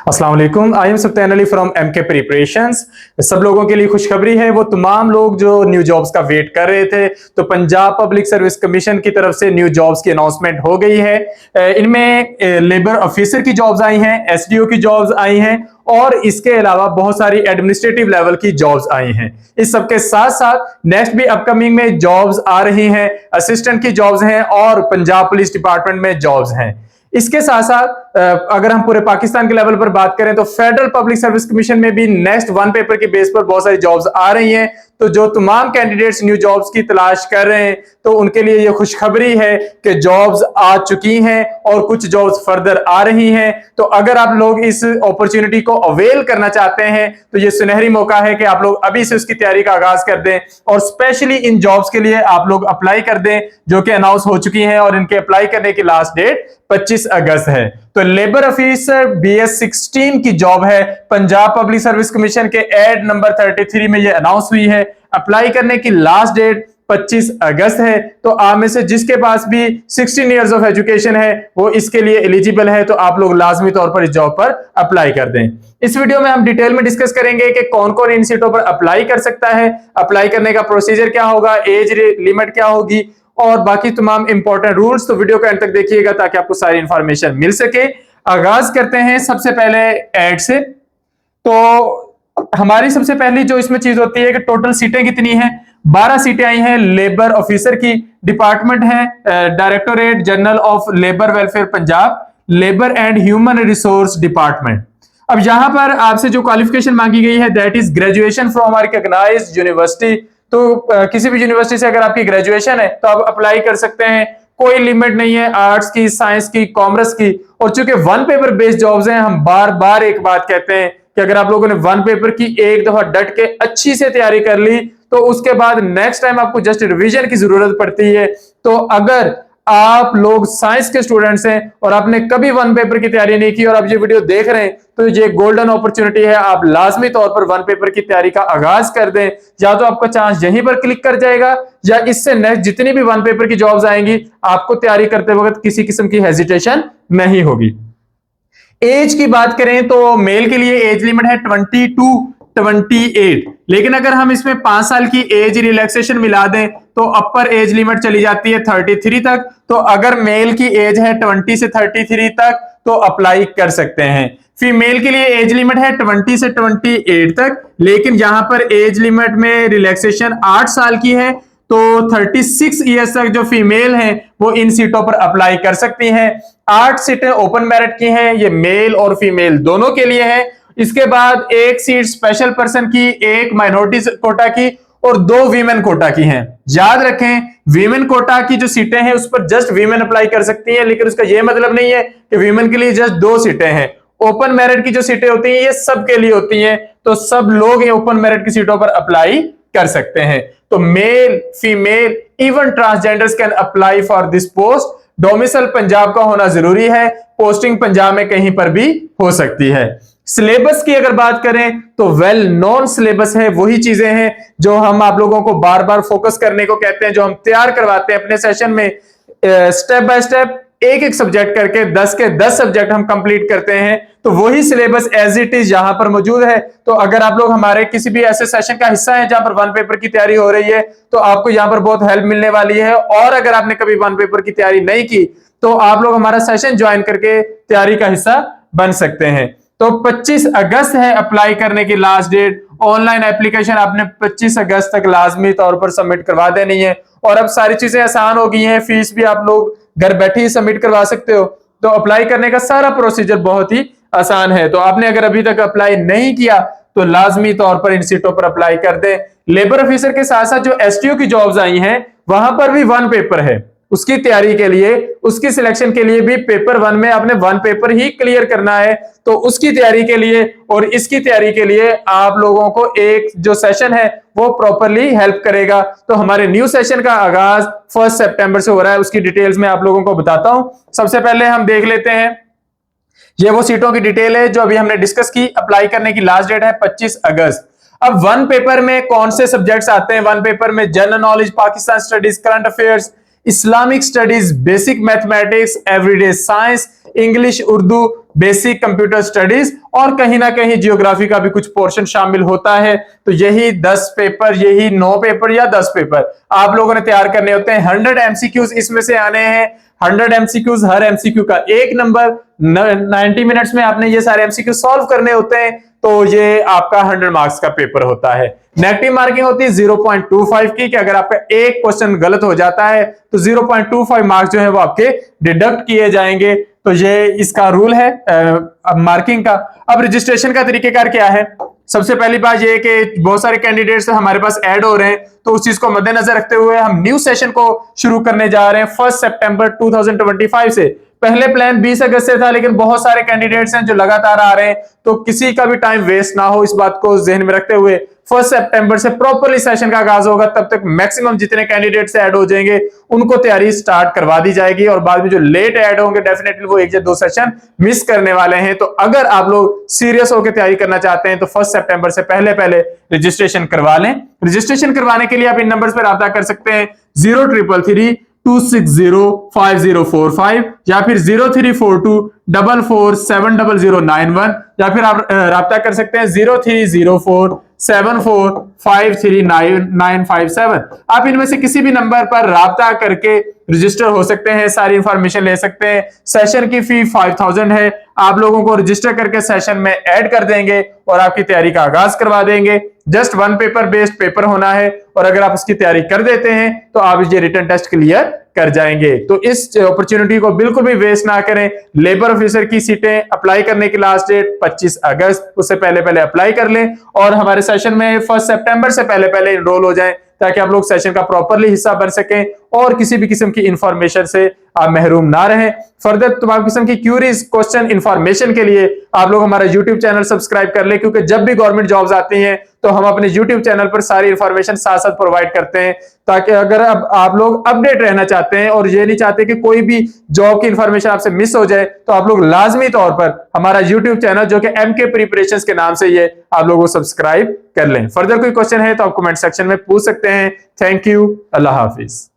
अस्सलाम वालेकुम। I am Sultan Ali from MK preparations. सब लोगों के लिए खुशखबरी है, वो तमाम लोग जो न्यू जॉब्स का वेट कर रहे थे, तो पंजाब पब्लिक सर्विस कमीशन की तरफ से न्यू जॉब्स की अनाउंसमेंट हो गई है। इनमें लेबर ऑफिसर की जॉब्स आई हैं, एसडीओ की जॉब्स आई हैं और इसके अलावा बहुत सारी एडमिनिस्ट्रेटिव लेवल की जॉब्स आई हैं। इस सबके साथ साथ नेक्स्ट भी अपकमिंग में जॉब्स आ रही हैं, असिस्टेंट की जॉब्स हैं और पंजाब पुलिस डिपार्टमेंट में जॉब्स हैं। इसके साथ साथ अगर हम पूरे पाकिस्तान के लेवल पर बात करें तो फेडरल पब्लिक सर्विस कमीशन में भी नेक्स्ट वन पेपर के बेस पर बहुत सारी जॉब्स आ रही हैं। तो जो तमाम कैंडिडेट्स न्यू जॉब्स की तलाश कर रहे हैं, तो उनके लिए ये खुशखबरी है कि जॉब्स आ चुकी हैं और कुछ जॉब्स फर्दर आ रही हैं। तो अगर आप लोग इस अपॉर्चुनिटी को अवेल करना चाहते हैं तो ये सुनहरी मौका है कि आप लोग अभी से उसकी तैयारी का आगाज कर दें और स्पेशली इन जॉब्स के लिए आप लोग अप्लाई कर दें जो कि अनाउंस हो चुकी हैं और इनके अप्लाई करने की लास्ट डेट 25 अगस्त है। तो लेबर ऑफिसर BS 16 की जॉब है, पंजाब पब्लिक सर्विस कमीशन के एड नंबर 33 में ये अनाउंस हुई है। अप्लाई करने की लास्ट डेट 25 अगस्त है। तो आप में से जिसके पास भी 16 इयर्स ऑफ एजुकेशन है वो इसके लिए एलिजिबल है, तो आप लोग लाजमी तौर पर इस जॉब पर अप्लाई कर दें। इस वीडियो में हम डिटेल में डिस्कस करेंगे कि कौन कौन इन सीटों पर अप्लाई कर सकता है, अप्लाई करने का प्रोसीजर क्या होगा, एज लिमिट क्या होगी और बाकी तमाम इंपॉर्टेंट रूल्स। तो वीडियो को अंत तक देखिएगा ताकि आपको सारी इंफॉर्मेशन मिल सके। आगाज करते हैं सबसे पहले एड से। तो हमारी सबसे पहली जो इसमें चीज होती है कि टोटल सीटें कितनी हैं। 12 सीटें आई हैं लेबर ऑफिसर की। डिपार्टमेंट है directorate general of labour welfare Punjab, labour and human resource department. अब यहां पर आपसे जो क्वालिफिकेशन मांगी गई है that is graduation from recognised university. तो किसी भी यूनिवर्सिटी से अगर आपकी ग्रेजुएशन है तो आप अप्लाई कर सकते हैं, कोई लिमिट नहीं है आर्ट्स की, साइंस की, कॉमर्स की। और चूंकि वन पेपर बेस्ड जॉब्स हैं, हम बार बार एक बात कहते हैं कि अगर आप लोगों ने वन पेपर की एक दफा डट के अच्छी से तैयारी कर ली तो उसके बाद नेक्स्ट टाइम आपको जस्ट रिवीजन की जरूरत पड़ती है। तो अगर आप लोग साइंस के स्टूडेंट्स हैं और आपने कभी वन पेपर की तैयारी नहीं की और आप ये वीडियो देख रहे हैं तो ये गोल्डन अपॉर्चुनिटी है, आप लाजमी तौर पर वन पेपर की तैयारी का आगाज कर दें। या तो आपका चांस यहीं पर क्लिक कर जाएगा या इससे नेक्स्ट जितनी भी वन पेपर की जॉब्स आएंगी आपको तैयारी करते वक्त किसी किस्म की हेजिटेशन नहीं होगी। एज की बात करें तो मेल के लिए एज लिमिट है 20 to 28, लेकिन अगर हम इसमें 5 साल की एज रिलैक्सेशन मिला दें तो अपर एज लिमिट चली जाती है 33 तक। तो अगर मेल की एज है 20 से 33 तक तो अप्लाई कर सकते हैं। फीमेल के लिए एज लिमिट है 20 से 28 तक, लेकिन यहां पर एज लिमिट में रिलैक्सेशन 8 साल की है। तो 36 ईयर्स तक जो फीमेल हैं वो इन सीटों पर अप्लाई कर सकती हैं। 8 सीटें ओपन मेरिट की हैं, ये मेल और फीमेल दोनों के लिए है। इसके बाद एक सीट स्पेशल पर्सन की, एक माइनॉरिटी कोटा की और 2 वीमेन कोटा की हैं। याद रखें वीमेन कोटा की जो सीटें हैं उस पर जस्ट वीमेन अप्लाई कर सकती हैं, लेकिन उसका यह मतलब नहीं है कि वीमेन के लिए जस्ट 2 सीटें हैं। ओपन मेरिट की जो सीटें होती हैं ये सबके लिए होती हैं, तो सब लोग ये ओपन मेरिट की सीटों पर अप्लाई कर सकते हैं। तो male, female, even transgenders can apply for this post. Domicile Punjab का होना जरूरी है, पोस्टिंग पंजाब में कहीं पर भी हो सकती है। सिलेबस की अगर बात करें तो वेल नॉन सिलेबस है, वही चीजें हैं जो हम आप लोगों को बार बार फोकस करने को कहते हैं, जो हम तैयार करवाते हैं अपने सेशन में। स्टेप बाय स्टेप एक एक सब्जेक्ट करके 10 के 10 सब्जेक्ट हम कंप्लीट करते हैं। तो वही सिलेबस एज इट इज यहां पर मौजूद है। तो अगर आप लोग हमारे किसी भी ऐसे सेशन का हिस्सा है जहां पर वन पेपर की तैयारी हो रही है तो आपको यहां पर बहुत हेल्प मिलने वाली है। और अगर आपने कभी वन पेपर की तैयारी नहीं की तो आप लोग हमारा सेशन ज्वाइन करके तैयारी का हिस्सा बन सकते हैं। तो 25 अगस्त है अप्लाई करने की लास्ट डेट। ऑनलाइन एप्लीकेशन आपने 25 अगस्त तक लाजमी तौर पर सबमिट करवा देनी है। और अब सारी चीजें आसान हो गई हैं, फीस भी आप लोग घर बैठे ही सबमिट करवा सकते हो। तो अप्लाई करने का सारा प्रोसीजर बहुत ही आसान है। तो आपने अगर अभी तक अप्लाई नहीं किया तो लाजमी तौर पर इन सीटों पर अप्लाई कर दें। लेबर ऑफिसर के साथ साथ जो एसटीओ की जॉब्स आई हैं वहां पर भी वन पेपर है। उसकी तैयारी के लिए, उसकी सिलेक्शन के लिए भी पेपर 1 में आपने वन पेपर ही क्लियर करना है। तो उसकी तैयारी के लिए और इसकी तैयारी के लिए आप लोगों को एक जो सेशन है वो प्रॉपरली हेल्प करेगा। तो हमारे न्यू सेशन का आगाज 1 सितंबर से हो रहा है, उसकी डिटेल्स मैं आप लोगों को बताता हूं। सबसे पहले हम देख लेते हैं, ये वो सीटों की डिटेल है जो अभी हमने डिस्कस की। अप्लाई करने की लास्ट डेट है 25 अगस्त। अब वन पेपर में कौन से सब्जेक्ट्स आते हैं? वन पेपर में general knowledge, Pakistan studies, current affairs, Islamic studies, basic mathematics, everyday science, English, Urdu, basic computer studies और कहीं ना कहीं जियोग्राफी का भी कुछ पोर्शन शामिल होता है। तो यही 10 पेपर, यही 9 पेपर या 10 पेपर आप लोगों ने तैयार करने होते हैं। 100 एमसीक्यूज इसमें से आने हैं। 100 एमसीक्यूज, हर एमसीक्यू का 1 नंबर, 90 मिनट्स में आपने ये सारे एमसीक्यू सॉल्व करने होते हैं। तो ये आपका 100 मार्क्स का पेपर होता है। नेगेटिव मार्किंग होती है 0.25 की, कि अगर आपका एक क्वेश्चन गलत हो जाता है तो 0.25 मार्क्स जो है वो आपके डिडक्ट किए जाएंगे। तो ये इसका रूल है मार्किंग का। अब रजिस्ट्रेशन का तरीकेकार क्या है? सबसे पहली बात यह है कि बहुत सारे कैंडिडेट्स हमारे पास ऐड हो रहे हैं, तो उस चीज को मद्देनजर रखते हुए हम न्यू सेशन को शुरू करने जा रहे हैं 1 सितंबर 2025 से। पहले प्लान 20 अगस्त से था, लेकिन बहुत सारे कैंडिडेट्स हैं जो लगातार आ रहे हैं, तो किसी का भी टाइम वेस्ट ना हो, इस बात को ध्यान में रखते हुए 1 सितंबर से प्रॉपरली सेशन का आगाज होगा। तब तक मैक्सिमम जितने कैंडिडेट्स ऐड हो जाएंगे उनको तैयारी स्टार्ट करवा दी जाएगी, और बाद में जो लेट ऐड होंगे डेफिनेटली वो 1 या 2 सेशन मिस करने वाले हैं। तो अगर आप लोग सीरियस होकर तैयारी करना चाहते हैं तो 1 सितंबर से पहले पहले रजिस्ट्रेशन करवा लें। रजिस्ट्रेशन करवाने के लिए आप इन नंबर्स पर रब्ता कर सकते हैं 0333 2605045 या फिर 0342447091, या फिर आप राब्ता कर सकते हैं 030474539957। आप इनमें से किसी भी नंबर पर राब्ता करके रजिस्टर हो सकते हैं, सारी इंफॉर्मेशन ले सकते हैं। सेशन की फी 5000 है। आप लोगों को रजिस्टर करके सेशन में ऐड कर देंगे और आपकी तैयारी का आगाज करवा देंगे। जस्ट 1 पेपर बेस्ड पेपर होना है, और अगर आप उसकी तैयारी कर देते हैं तो आप ये रिटन टेस्ट क्लियर कर जाएंगे। तो इस अपॉर्चुनिटी को बिल्कुल भी वेस्ट ना करें। लेबर ऑफिसर की सीटें अप्लाई करने की लास्ट डेट 25 अगस्त, उससे पहले पहले अप्लाई कर लें और हमारे सेशन में 1 सितंबर से पहले पहले इनरोल हो जाएं, ताकि आप लोग सेशन का प्रॉपरली हिस्सा बन सकें और किसी भी किस्म की इंफॉर्मेशन से आप महरूम ना रहें। फर्दर तमाम किस्म की क्यूरीज, क्वेश्चन, इंफॉर्मेशन के लिए आप लोग हमारा यूट्यूब चैनल सब्सक्राइब कर लें, क्योंकि जब भी गवर्नमेंट जॉब्स आती हैं तो हम अपने यूट्यूब चैनल पर सारी इंफॉर्मेशन साथ साथ प्रोवाइड करते हैं, ताकि अगर आप लोग अपडेट रहना चाहते हैं और ये नहीं चाहते कि कोई भी जॉब की इंफॉर्मेशन आपसे मिस हो जाए, तो आप लोग लाजमी तौर पर हमारा यूट्यूब चैनल जो कि MK प्रिपरेशंस के नाम से ये आप लोगों को सब्सक्राइब कर लें। फर्दर कोई क्वेश्चन है तो आप कमेंट सेक्शन में पूछ सकते हैं। Thank you. Allah Hafiz.